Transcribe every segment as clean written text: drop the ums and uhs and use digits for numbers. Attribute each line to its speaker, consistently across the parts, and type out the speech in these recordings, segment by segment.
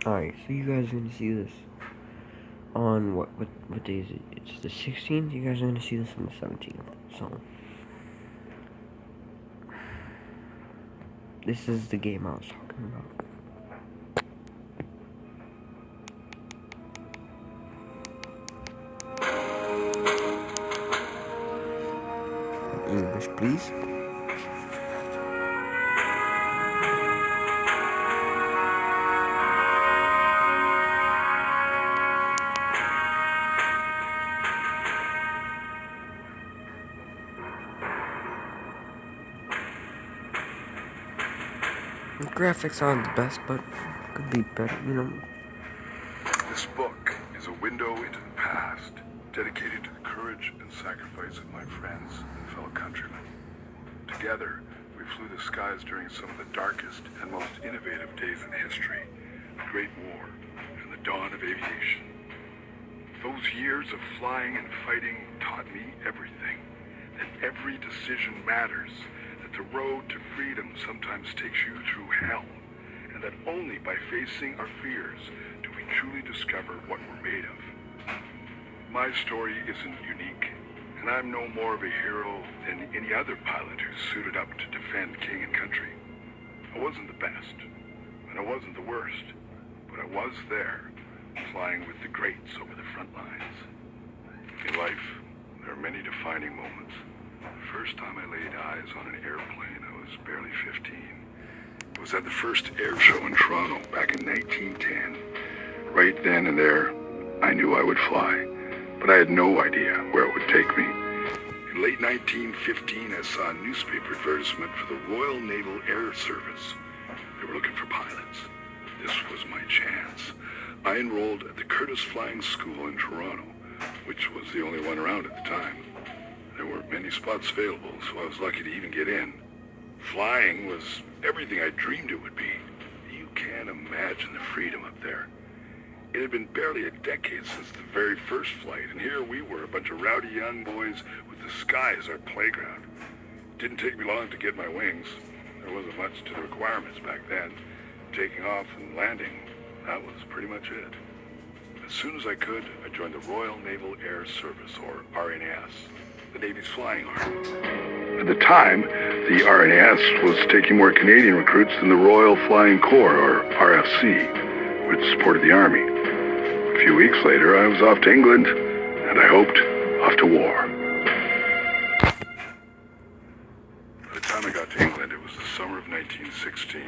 Speaker 1: Alright, so you guys are gonna see this on what day is it? It's the 16th. You guys are gonna see this on the 17th. So this is the game I was talking about. English, please. The graphics aren't the best, but could be better,
Speaker 2: This book is a window into the past, dedicated to the courage and sacrifice of my friends and fellow countrymen. Together, we flew the skies during some of the darkest and most innovative days in history, the Great War and the dawn of aviation. Those years of flying and fighting taught me everything, that every decision matters, that the road to freedom sometimes takes you through hell, and that only by facing our fears do we truly discover what we're made of. My story isn't unique, and I'm no more of a hero than any other pilot who suited up to defend king and country. I wasn't the best, and I wasn't the worst, but I was there, flying with the greats over the front lines. In life, there are many defining moments. The first time I laid eyes on an airplane, I was barely 15. It was at the first air show in Toronto back in 1910. Right then and there, I knew I would fly, but I had no idea where it would take me. In late 1915, I saw a newspaper advertisement for the Royal Naval Air Service. They were looking for pilots. This was my chance. I enrolled at the Curtis Flying School in Toronto, which was the only one around at the time. There weren't many spots available, so I was lucky to even get in. Flying was everything I dreamed it would be. You can't imagine the freedom up there. It had been barely a decade since the very first flight, and here we were, a bunch of rowdy young boys with the sky as our playground. It didn't take me long to get my wings. There wasn't much to the requirements back then. Taking off and landing, that was pretty much it. As soon as I could, I joined the Royal Naval Air Service, or RNAS, the Navy's flying arm. At the time, the RNAS was taking more Canadian recruits than the Royal Flying Corps, or RFC, which supported the Army. A few weeks later, I was off to England, and I hoped, off to war. By the time I got to England, it was the summer of 1916.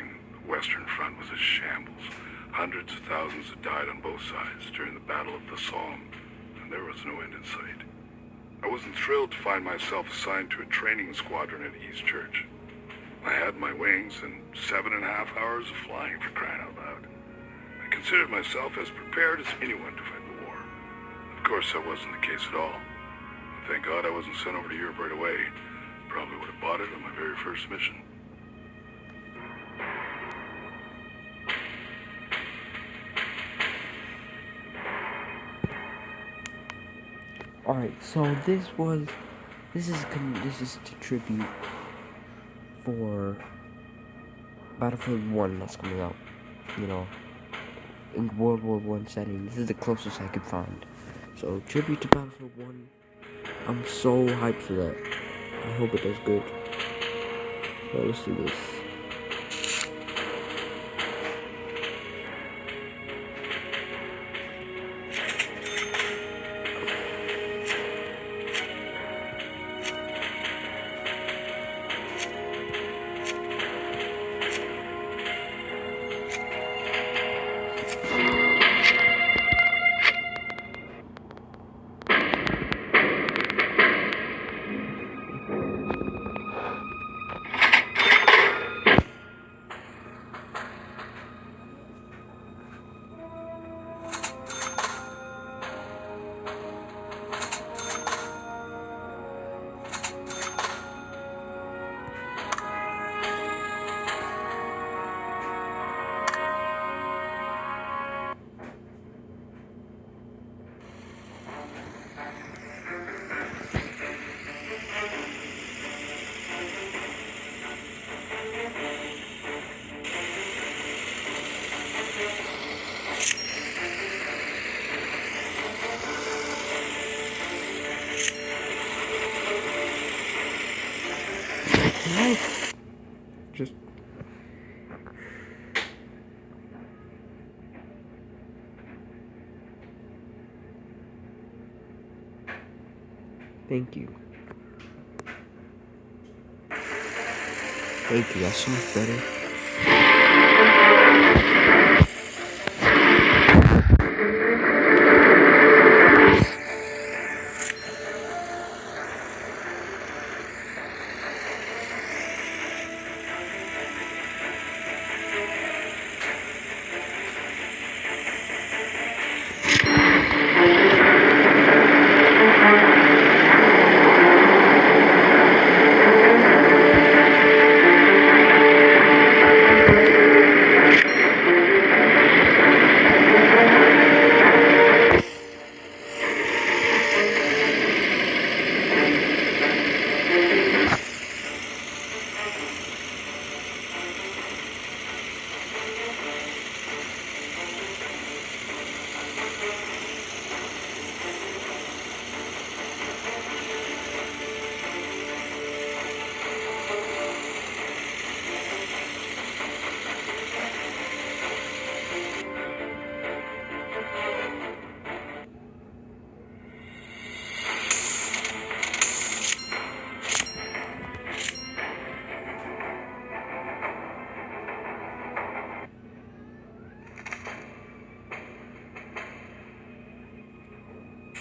Speaker 2: The Western Front was a shambles. Hundreds of thousands had died on both sides during the Battle of the Somme, and there was no end in sight. I wasn't thrilled to find myself assigned to a training squadron at East Church. I had my wings and 7.5 hours of flying, for crying out loud. I considered myself as prepared as anyone to fight the war. Of course, that wasn't the case at all. Thank God I wasn't sent over to Europe right away. Probably would have bought it on my very first mission.
Speaker 1: Alright, so this is to tribute for Battlefield 1 that's coming out, in World War 1 setting. This is the closest I could find. So, tribute to Battlefield 1. I'm so hyped for that. I hope it does good. So, let's do this. Thank you. Thank you, that's so much better.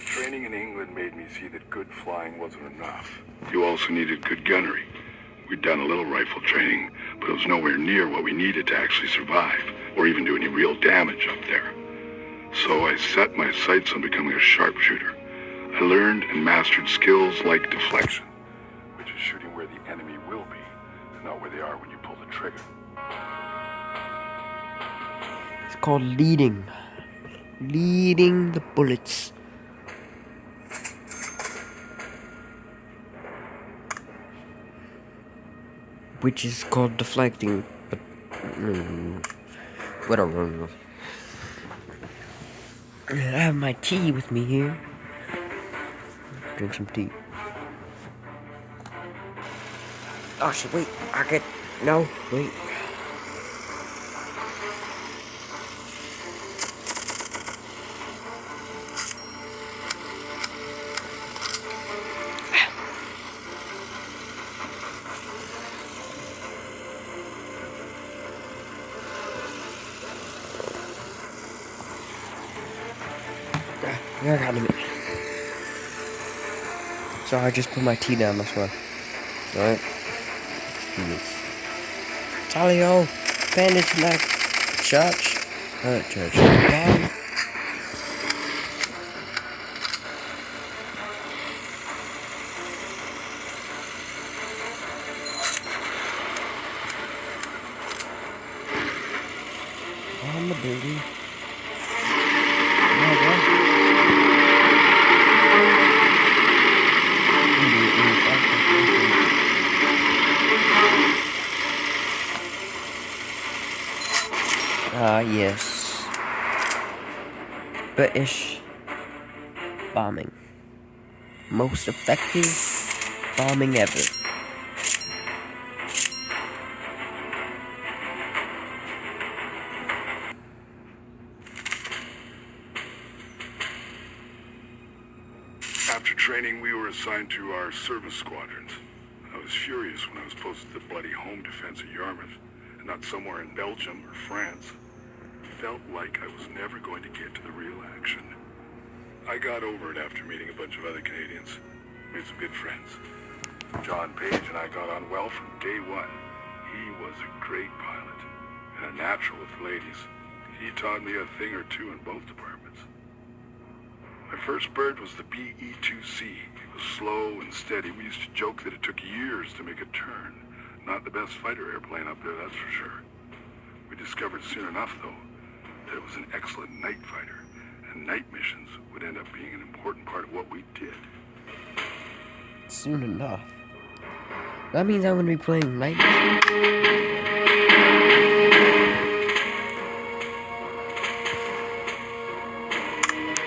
Speaker 2: Training in England made me see that good flying wasn't enough. You also needed good gunnery. We'd done a little rifle training, but it was nowhere near what we needed to actually survive, or even do any real damage up there. So I set my sights on becoming a sharpshooter. I learned and mastered skills like deflection, which is shooting where the enemy will be, and not where they are when you pull the trigger.
Speaker 1: It's called leading. Leading the bullets. Which is called deflecting, but whatever. I have my tea with me here. Drink some tea. Oh shit! Wait, no. Wait. I got it. So I just put my tea down, that's why. Alright. Let's do this. Talio! Bandits in that church. Church. Bye. On the building. Yes. British bombing. Most effective bombing ever.
Speaker 2: After training, we were assigned to our service squadrons. I was furious when I was posted to the bloody home defense at Yarmouth, and not somewhere in Belgium or France. Felt like I was never going to get to the real action. I got over it after meeting a bunch of other Canadians. Made some good friends. John Page and I got on well from day one. He was a great pilot, and a natural with ladies. He taught me a thing or two in both departments. My first bird was the BE-2C. It was slow and steady. We used to joke that it took years to make a turn. Not the best fighter airplane up there, that's for sure. We discovered soon enough, though, that it was an excellent night fighter, and night missions would end up being an important part of what we did.
Speaker 1: Soon enough. That means I'm gonna be playing night.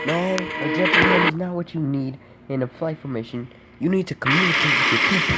Speaker 1: No, a gentleman is not what you need in a flight formation. You need to communicate with your people.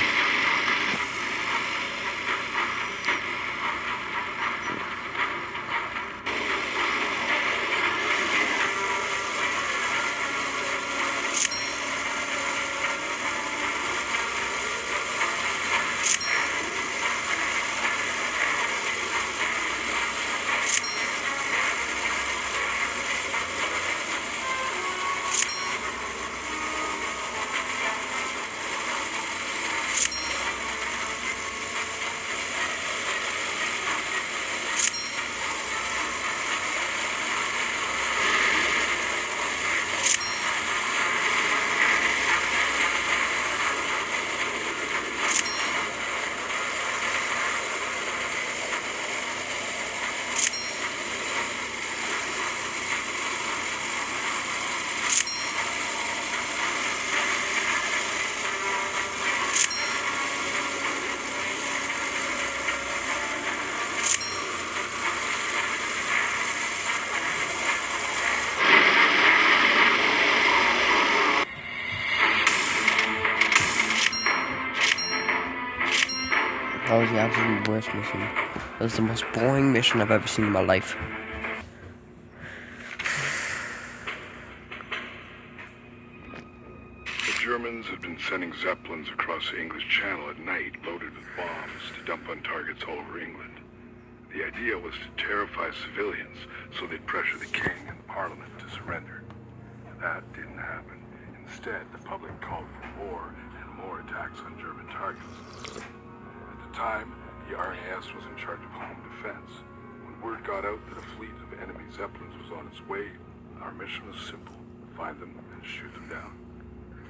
Speaker 1: the absolute worst mission. That was the most boring mission I've ever seen in my life.
Speaker 2: The Germans had been sending Zeppelins across the English Channel at night, loaded with bombs, to dump on targets all over England. The idea was to terrify civilians so they'd pressure the King and Parliament to surrender. That didn't happen. Instead, the public called for more and more attacks on German targets. At the time, the RAF was in charge of home defense. When word got out that a fleet of enemy Zeppelins was on its way, our mission was simple: find them and shoot them down.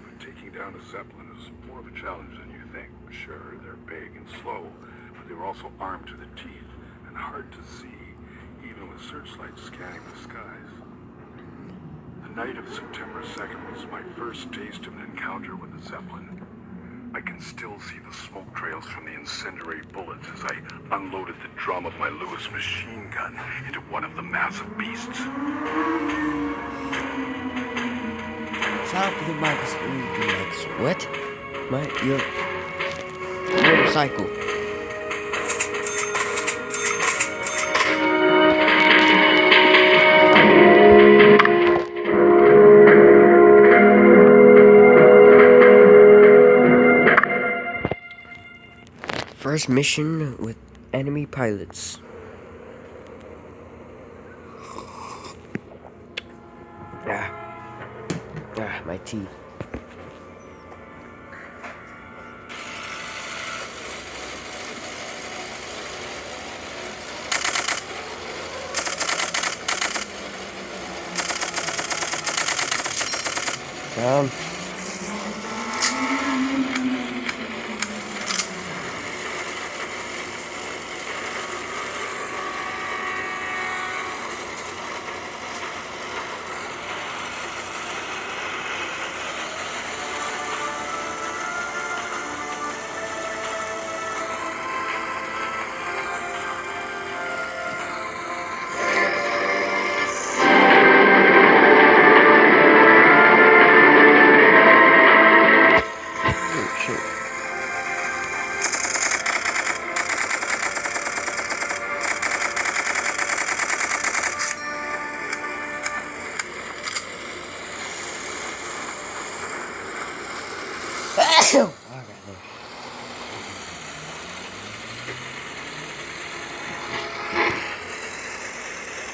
Speaker 2: But taking down a Zeppelin is more of a challenge than you think. Sure, they're big and slow, but they were also armed to the teeth and hard to see, even with searchlights scanning the skies. The night of September 2nd was my first taste of an encounter with a Zeppelin. I can still see the smoke trails from the incendiary bullets as I unloaded the drum of my Lewis machine gun into one of the massive beasts.
Speaker 1: Stop the microphone. What? Your motorcycle. First mission with enemy pilots. My teeth. Down.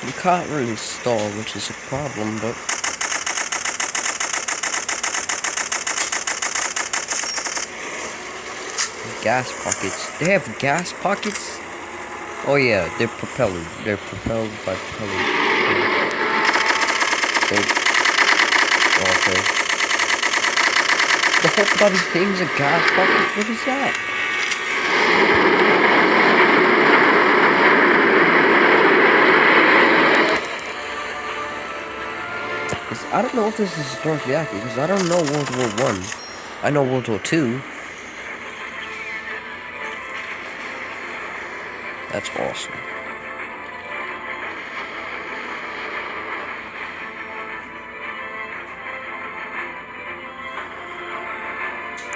Speaker 1: You can't really stall, which is a problem, but gas pockets. They have gas pockets? Oh yeah, they're propelled. They're propelled by propellers. Okay. The whole bloody thing's a gas pocket? What is that? I don't know if this is historically accurate, because I don't know World War I. I know World War II. That's awesome.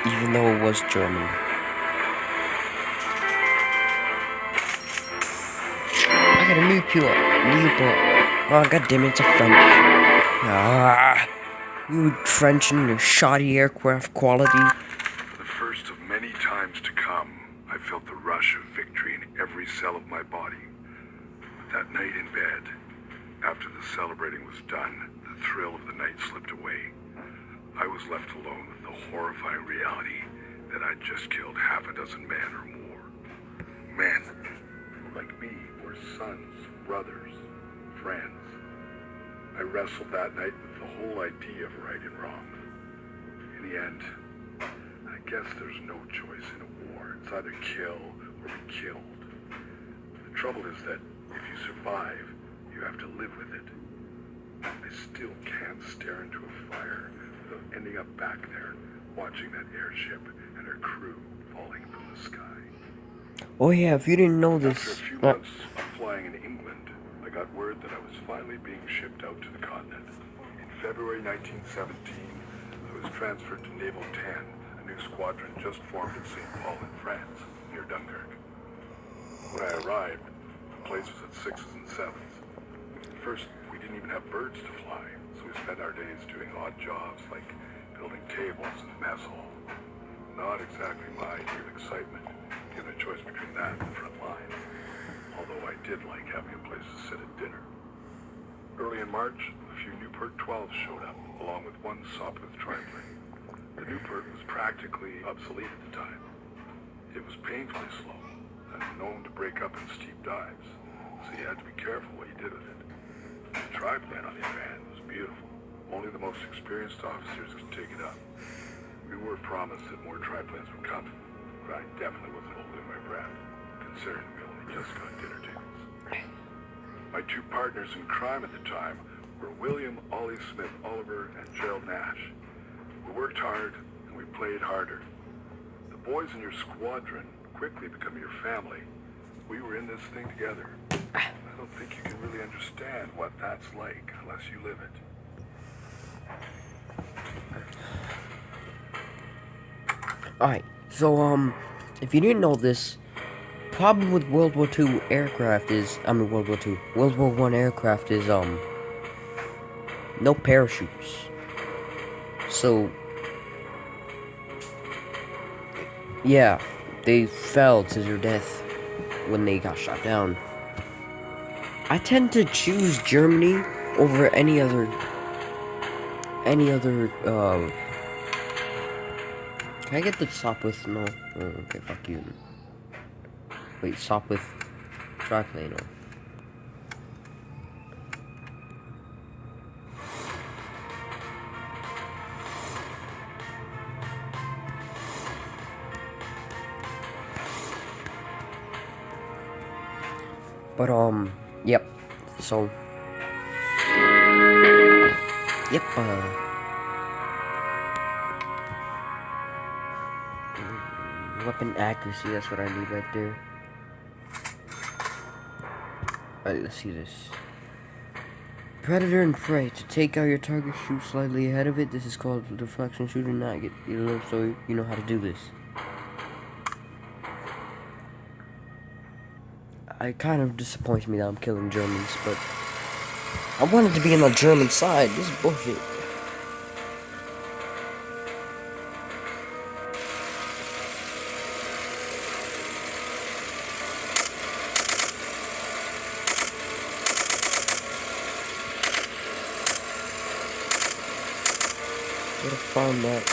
Speaker 1: Even though it was German. I got a new pure. Oh, goddammit, it's a French. You French and your shoddy aircraft quality.
Speaker 2: For the first of many times to come, I felt the rush of victory in every cell of my body. But that night in bed, after the celebrating was done, the thrill of the night slipped away. I was left alone with the horrifying reality that I'd just killed half a dozen men or more. Men who, like me, were sons, brothers, friends. I wrestled that night with the whole idea of right and wrong. In the end, I guess there's no choice in a war. It's either kill or be killed. The trouble is that if you survive, you have to live with it. I still can't stare into a fire without ending up back there, watching that airship and her crew falling from the sky.
Speaker 1: Oh yeah, if you didn't know this...
Speaker 2: After a few months of flying in England, I got word that I was finally being shipped out to the continent. In February 1917, I was transferred to Naval 10, a new squadron just formed in St. Paul in France, near Dunkirk. When I arrived, the place was at sixes and sevens. At first, we didn't even have birds to fly, so we spent our days doing odd jobs like building tables in the mess hall. Not exactly my area of excitement, given a choice between that and the front line. Although I did like having a place to sit at dinner. Early in March, a few Newport 12s showed up, along with one Sopwith triplane. The Newport was practically obsolete at the time. It was painfully slow, and known to break up in steep dives, so you had to be careful what you did with it. The triplane, on the other hand, was beautiful. Only the most experienced officers could take it up. We were promised that more triplanes would come, but I definitely wasn't holding my breath, considering we only just got dinner tables. My two partners in crime at the time were William Ollie Smith Oliver and Gerald Nash. We worked hard, and we played harder. The boys in your squadron quickly become your family. We were in this thing together. I don't think you can really understand what that's like unless you live it.
Speaker 1: Alright, so, if you didn't know this, problem with World War II aircraft is, World War I aircraft is, no parachutes. So, yeah, they fell to their death when they got shot down. I tend to choose Germany over any other, can I get the Sopwith? No. Oh, okay, fuck you. Wait, Sopwith triplane. No. But, yep. So, yep, weapon accuracy, that's what I need right there. Alright, let's see this. Predator and prey. To take out your target, shoot slightly ahead of it. This is called deflection shooting, not get low, so you know how to do this. It kind of disappoints me that I'm killing Germans, but I wanted to be on the German side. This is bullshit. Gotta find that.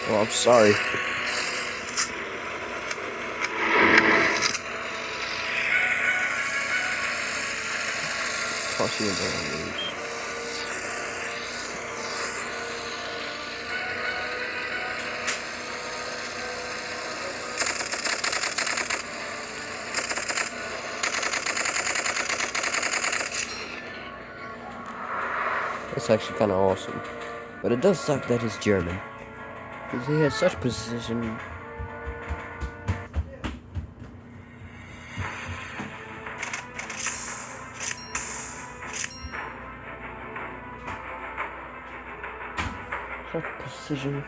Speaker 1: Oh, I'm sorry. Crossing the boundaries. That's actually kind of awesome. But it does suck that he's German. Because he has such precision. Such precision.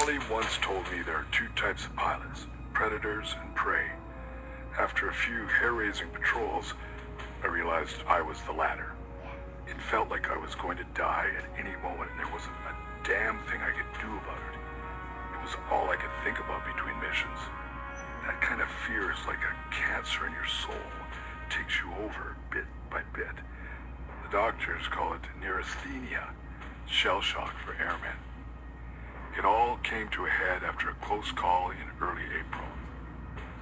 Speaker 2: Ollie once told me there are two types of pilots, predators and prey. After a few hair-raising patrols, I realized I was the latter. It felt like I was going to die at any moment, and there wasn't a damn thing I could do about it. It was all I could think about between missions. That kind of fear is like a cancer in your soul. It takes you over bit by bit. The doctors call it neurasthenia, shell shock for airmen. It all came to a head after a close call in early April.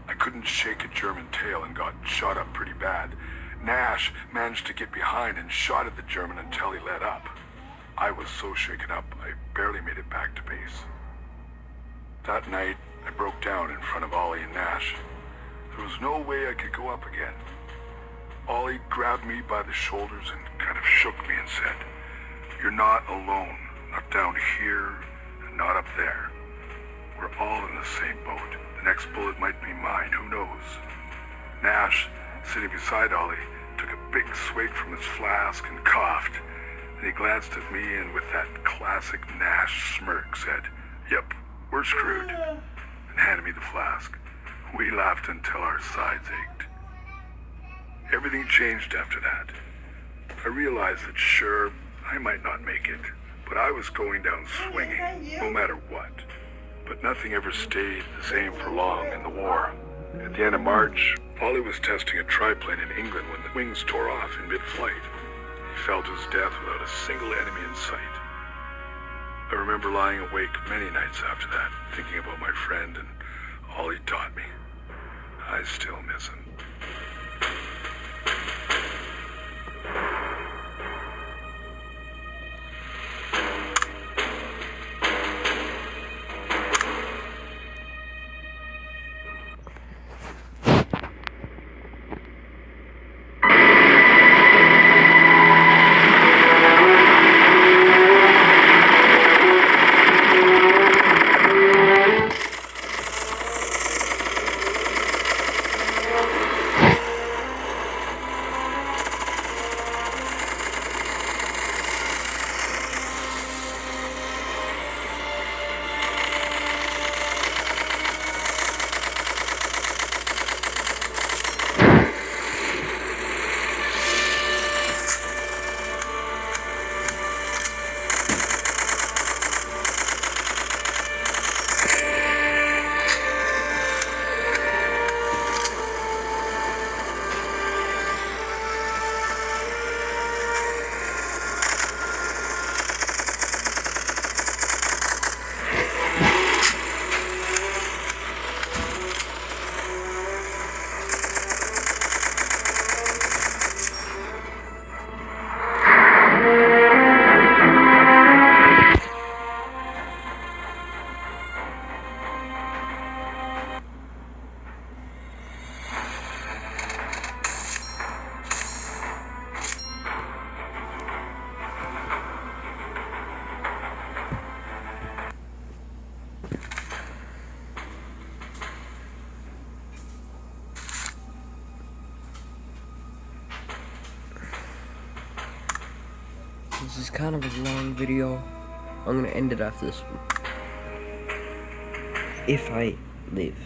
Speaker 2: I couldn't shake a German tail and got shot up pretty bad. Nash managed to get behind and shot at the German until he let up. I was so shaken up, I barely made it back to base. That night, I broke down in front of Ollie and Nash. There was no way I could go up again. Ollie grabbed me by the shoulders and kind of shook me and said, "You're not alone, not down here and not up there. We're all in the same boat. The next bullet might be mine, who knows?" Nash, sitting beside Ollie, took a big swig from his flask and coughed. Then he glanced at me and with that classic Nash smirk said, "Yep, we're screwed," and handed me the flask. We laughed until our sides ached. Everything changed after that. I realized that sure, I might not make it, but I was going down swinging, no matter what. But nothing ever stayed the same for long in the war. At the end of March, Ollie was testing a triplane in England when the wings tore off in mid-flight. He fell to his death without a single enemy in sight. I remember lying awake many nights after that, thinking about my friend and all he taught me. I still miss him.
Speaker 1: This is kind of a long video. I'm gonna end it after this one. If I live.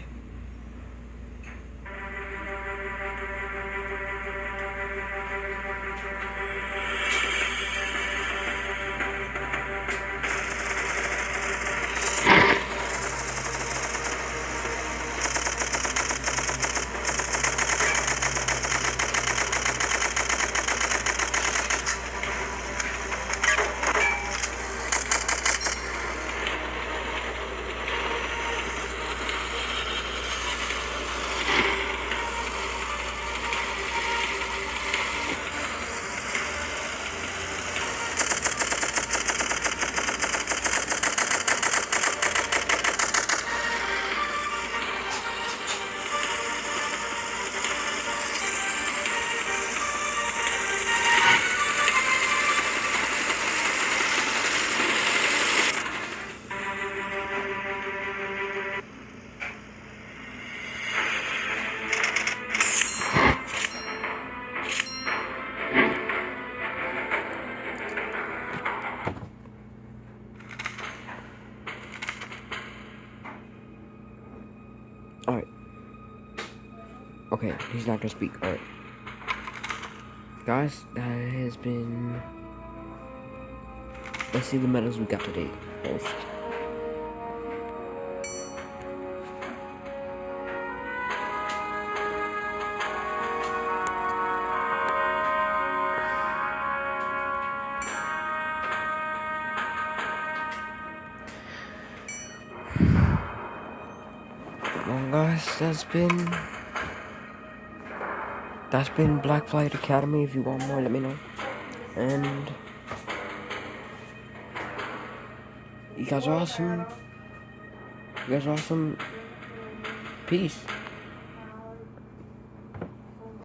Speaker 1: Alright. Okay, he's not gonna speak. Alright. Guys, that has been... Let's see the medals we got today first. Well, guys, that's been Black Flight Academy. If you want more, let me know. And you guys are awesome. You guys are awesome. Peace.